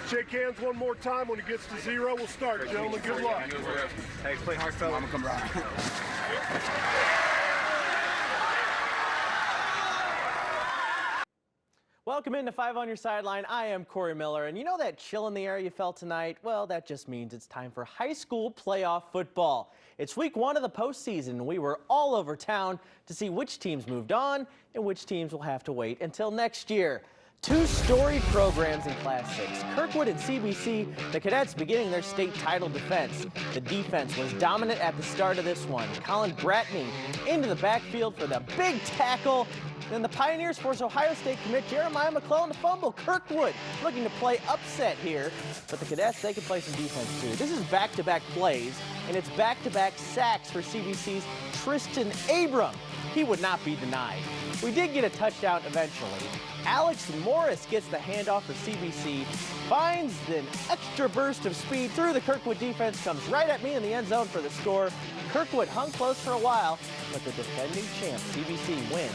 Shake hands one more time. When it gets to 0, we'll start, gentlemen. Good luck. Hey, play hard, fella. I'm gonna come right. Welcome into 5 on your sideline. I am Corey Miller, and you know that chill in the air you felt tonight? Well, that just means it's time for high school playoff football. It's week 1 of the postseason, and we were all over town to see which teams moved on and which teams will have to wait until next year. 2 storied programs in Class 6, Kirkwood and CBC, the Cadets beginning their state title defense. The defense was dominant at the start of this one. Colin Bratney into the backfield for the big tackle. Then the Pioneers force Ohio State commit Jeremiah McClellan to fumble. Kirkwood looking to play upset here, but the Cadets, they can play some defense too. This is back-to-back plays, and it's back-to-back sacks for CBC's Tristan Abram. He would not be denied. We did get a touchdown eventually. Alex Morris gets the handoff for CBC, finds an extra burst of speed through the Kirkwood defense, comes right at me in the end zone for the score. Kirkwood hung close for a while, but the defending champ CBC wins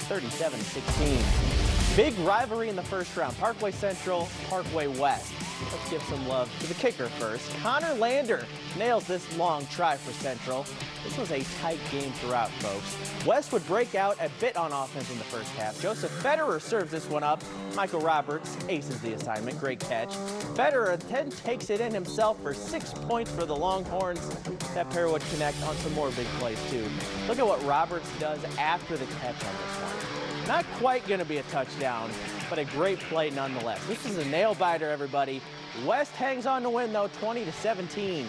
37-16. Big rivalry in the first round, Parkway Central, Parkway West. Let's give some love to the kicker first. Connor Lander nails this long try for Central. This was a tight game throughout, folks. West would break out a bit on offense in the first half. Joseph Federer serves this one up. Michael Roberts aces the assignment. Great catch. Federer then takes it in himself for 6 points for the Longhorns. That pair would connect on some more big plays, too. Look at what Roberts does after the catch on this one. Not quite going to be a touchdown, but a great play nonetheless. This is a nail-biter, everybody. West hangs on to win, though, 20-17.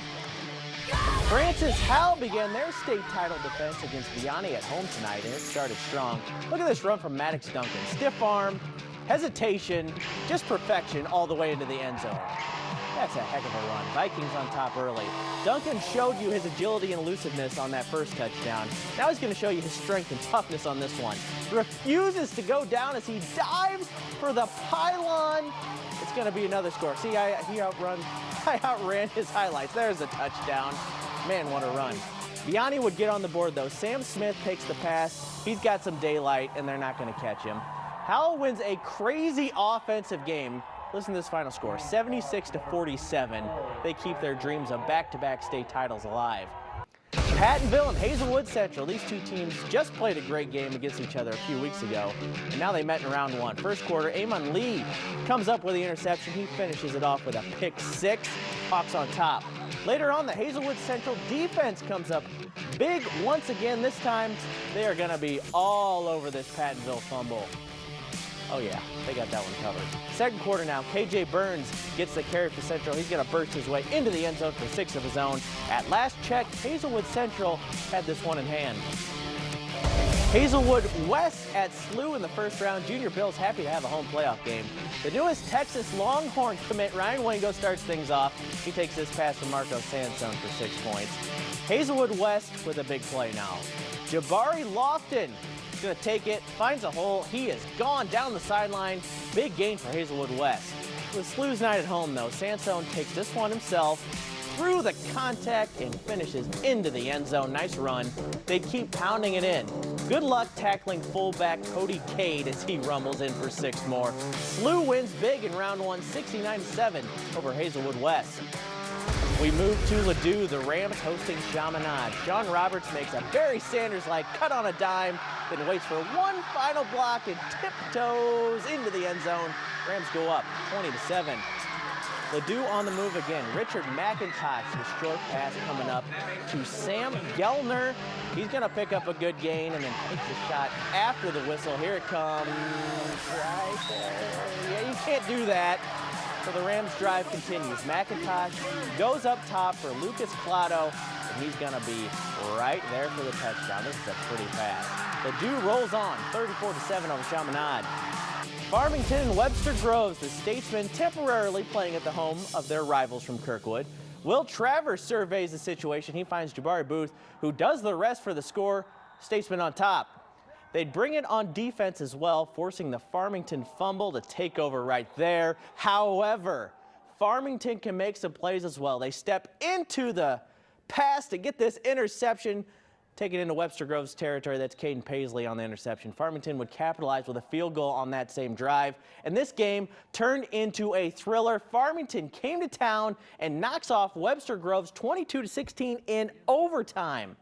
Francis Howell began their state title defense against Vianney at home tonight, and it started strong. Look at this run from Maddox Duncan. Stiff arm, hesitation, just perfection all the way into the end zone. That's a heck of a run. Vikings on top early. Duncan showed you his agility and elusiveness on that first touchdown. Now he's going to show you his strength and toughness on this one. Refuses to go down as he dives for the pylon. It's going to be another score. See, I outran his highlights. There's a touchdown. Man, what a run. Vianney would get on the board, though. Sam Smith takes the pass. He's got some daylight, and they're not going to catch him. Howell wins a crazy offensive game. Listen to this final score, 76-47. They keep their dreams of back-to-back state titles alive. Pattonville and Hazelwood Central, these two teams just played a great game against each other a few weeks ago, and now they met in round 1. First quarter, Amon Lee comes up with the interception. He finishes it off with a pick 6. Hawks on top. Later on, the Hazelwood Central defense comes up big once again. This time, they are going to be all over this Pattonville fumble. Oh yeah, they got that one covered. Second quarter now, KJ Burns gets the carry for Central. He's going to burst his way into the end zone for 6 of his own. At last check, Hazelwood Central had this one in hand. Hazelwood West at SLU in the first round. Junior Bill's happy to have a home playoff game. The newest Texas Longhorn commit, Ryan Wingo, starts things off. He takes this pass from Marco Sansone for 6 points. Hazelwood West with a big play now. Jabari Lofton going to take it, finds a hole. He is gone down the sideline. Big gain for Hazelwood West. It was SLU's night at home, though. Sansone takes this one himself through the contact and finishes into the end zone. Nice run. They keep pounding it in. Good luck tackling fullback Cody Cade as he rumbles in for 6 more. SLU wins big in round 1, 69-7 over Hazelwood West. We move to Ladue, the Rams hosting Chaminade. John Roberts makes a Barry Sanders-like cut on a dime, then waits for one final block and tiptoes into the end zone. Rams go up 20-7. Ladue on the move again. Richard McIntosh, the short pass coming up to Sam Gellner. He's going to pick up a good gain and then takes a shot after the whistle. Here it comes. Right there. Yeah, you can't do that. So the Rams drive continues. McIntosh goes up top for Lucas Clado, and he's going to be right there for the touchdown. This is a pretty pass. Ladue rolls on, 34-7 over Chaminade. Farmington and Webster Groves, the Statesmen temporarily playing at the home of their rivals from Kirkwood. Will Travers surveys the situation. He finds Jabari Booth, who does the rest for the score. Statesmen on top. They'd bring it on defense as well, forcing the Farmington fumble to take over right there. However, Farmington can make some plays as well. They step into the pass to get this interception. Taking into Webster Grove's territory, that's Caden Paisley on the interception. Farmington would capitalize with a field goal on that same drive, and this game turned into a thriller. Farmington came to town and knocks off Webster Grove's 22-16 in overtime.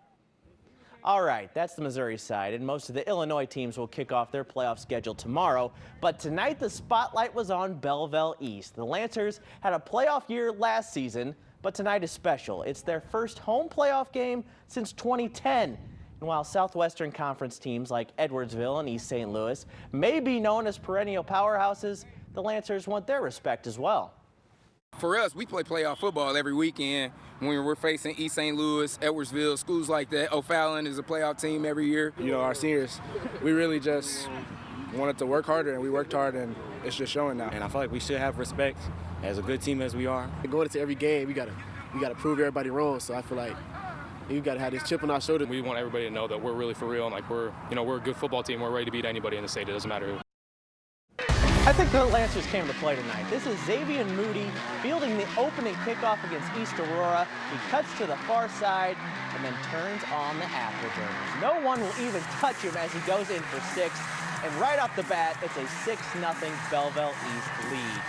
All right, that's the Missouri side, and most of the Illinois teams will kick off their playoff schedule tomorrow. But tonight the spotlight was on Belleville East. The Lancers had a playoff year last season, but tonight is special. It's their first home playoff game since 2010. And while Southwestern Conference teams like Edwardsville and East St. Louis may be known as perennial powerhouses, the Lancers want their respect as well. For us, we play playoff football every weekend when we're facing East St. Louis, Edwardsville, schools like that. O'Fallon is a playoff team every year. You know, our seniors, we really just wanted to work harder, and we worked hard, and it's just showing now. And I feel like we should have respect as a good team as we are. Going into every game, we gotta prove everybody wrong. So I feel like we gotta have this chip on our shoulder. We want everybody to know that we're really for real, and like we're a good football team. We're ready to beat anybody in the state. It doesn't matter who. I think the Lancers came to play tonight. This is Xavier Moody fielding the opening kickoff against East Aurora. He cuts to the far side and then turns on the afterburners. No one will even touch him as he goes in for 6. And right off the bat, it's a 6-0 Belleville East lead.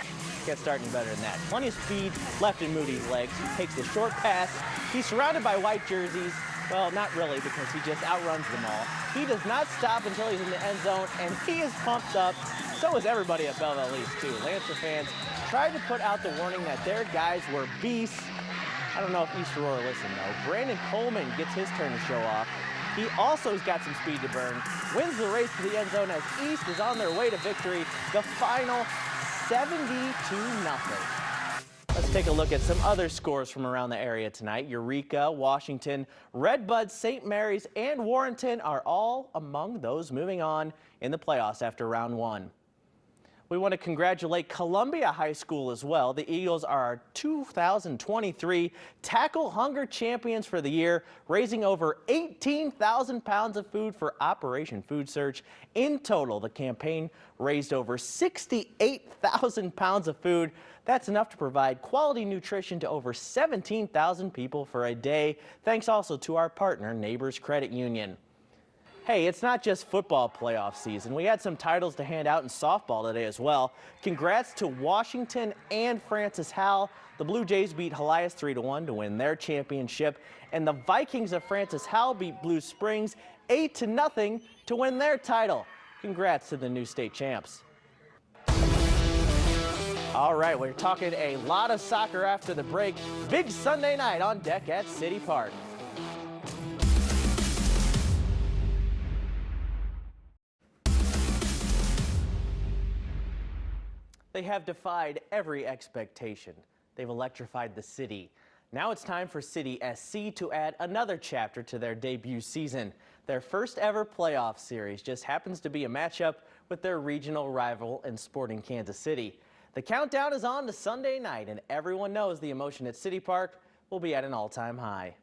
Can't start any better than that. Plenty of speed left in Moody's legs. He takes the short pass. He's surrounded by white jerseys. Well, not really, because he just outruns them all. He does not stop until he's in the end zone, and he is pumped up. So is everybody at Belleville East, too. Lancer fans tried to put out the warning that their guys were beasts. I don't know if East Aurora listened, though. Brandon Coleman gets his turn to show off. He also has got some speed to burn. Wins the race to the end zone as East is on their way to victory. The final 72-0. Let's take a look at some other scores from around the area tonight. Eureka, Washington, Redbud, St. Mary's, and Warrenton are all among those moving on in the playoffs after round 1. We want to congratulate Columbia High School as well. The Eagles are our 2023 Tackle Hunger Champions for the year, raising over 18,000 pounds of food for Operation Food Search. In total, the campaign raised over 68,000 pounds of food. That's enough to provide quality nutrition to over 17,000 people for a day. Thanks also to our partner, Neighbors Credit Union. Hey, it's not just football playoff season. We had some titles to hand out in softball today as well. Congrats to Washington and Francis Howell. The Blue Jays beat Helias 3-1 to win their championship, and the Vikings of Francis Howell beat Blue Springs 8-0 to win their title. Congrats to the new state champs. All right, we're talking a lot of soccer after the break. Big Sunday night on deck at City Park. They have defied every expectation. They've electrified the city. Now it's time for City SC to add another chapter to their debut season. Their first ever playoff series just happens to be a matchup with their regional rival in Sporting Kansas City. The countdown is on to Sunday night, and everyone knows the emotion at City Park will be at an all-time high.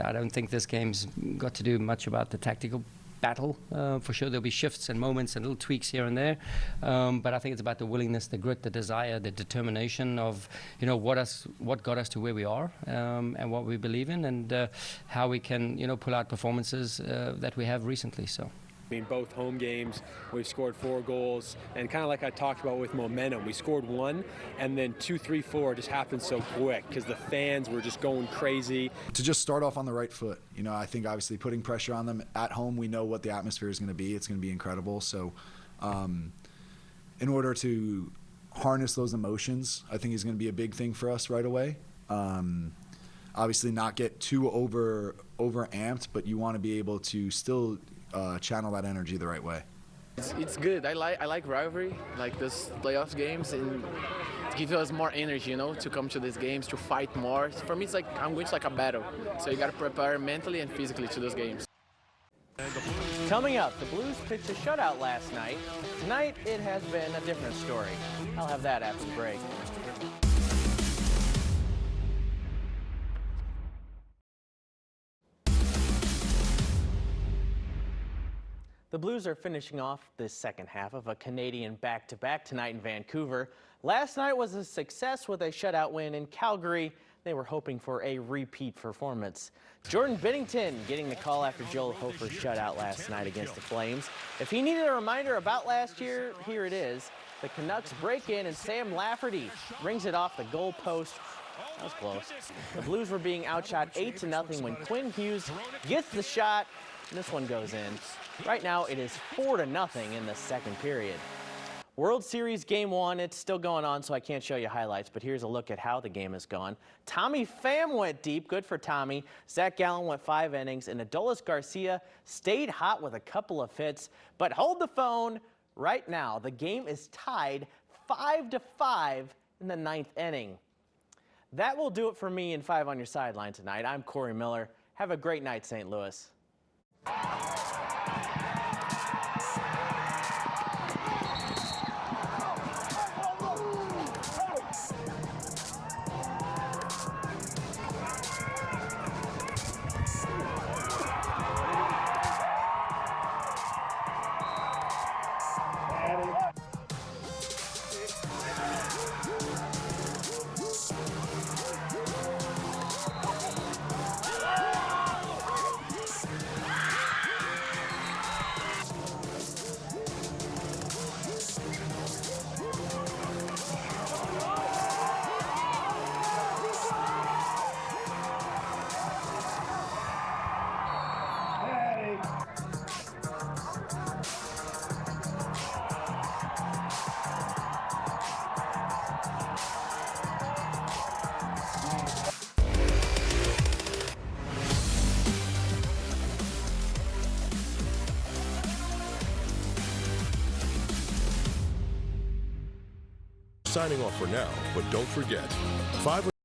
I don't think this game's got to do much about the tactical battle. For sure there'll be shifts and moments and little tweaks here and there, but I think it's about the willingness, the grit, the desire, the determination of what got us to where we are, and what we believe in, and how we can pull out performances that we have recently. So. I mean, both home games, we've scored 4 goals, and kind of like I talked about with momentum, we scored 1, and then 2, 3, 4 just happened so quick because the fans were just going crazy. To just start off on the right foot, I think obviously putting pressure on them at home, we know what the atmosphere is going to be. It's going to be incredible. So in order to harness those emotions, I think is going to be a big thing for us right away. Obviously not get too over amped, but you want to be able to still channel that energy the right way. It's good. I like rivalry, like those playoffs games, and it gives us more energy, to come to these games, to fight more. For me, it's like I'm going to like a battle. So you got to prepare mentally and physically to those games. Coming up, the Blues pitched a shutout last night. Tonight, it has been a different story. I'll have that after the break. The Blues are finishing off this second half of a Canadian back-to-back tonight in Vancouver. Last night was a success with a shutout win in Calgary. they were hoping for a repeat performance. Jordan Binnington getting the call after Joel Hofer's shutout last night against the Flames. If he needed a reminder about last year, here it is. The Canucks break in and Sam Lafferty rings it off the goal post. That was close. The Blues were being outshot 8-0 when Quinn Hughes gets the shot, and this one goes in. Right now it is 4-0 in the second period. World Series Game 1, it's still going on, so I can't show you highlights, but here's a look at how the game has gone. Tommy Pham went deep, good for Tommy. Zach Gallen went 5 innings, and Adolis Garcia stayed hot with a couple of hits. But hold the phone, right now the game is tied 5-5 in the 9th inning. That will do it for me in 5 on Your Sideline tonight. I'm Corey Miller. Have a great night, St. Louis. Signing off for now, but don't forget, 5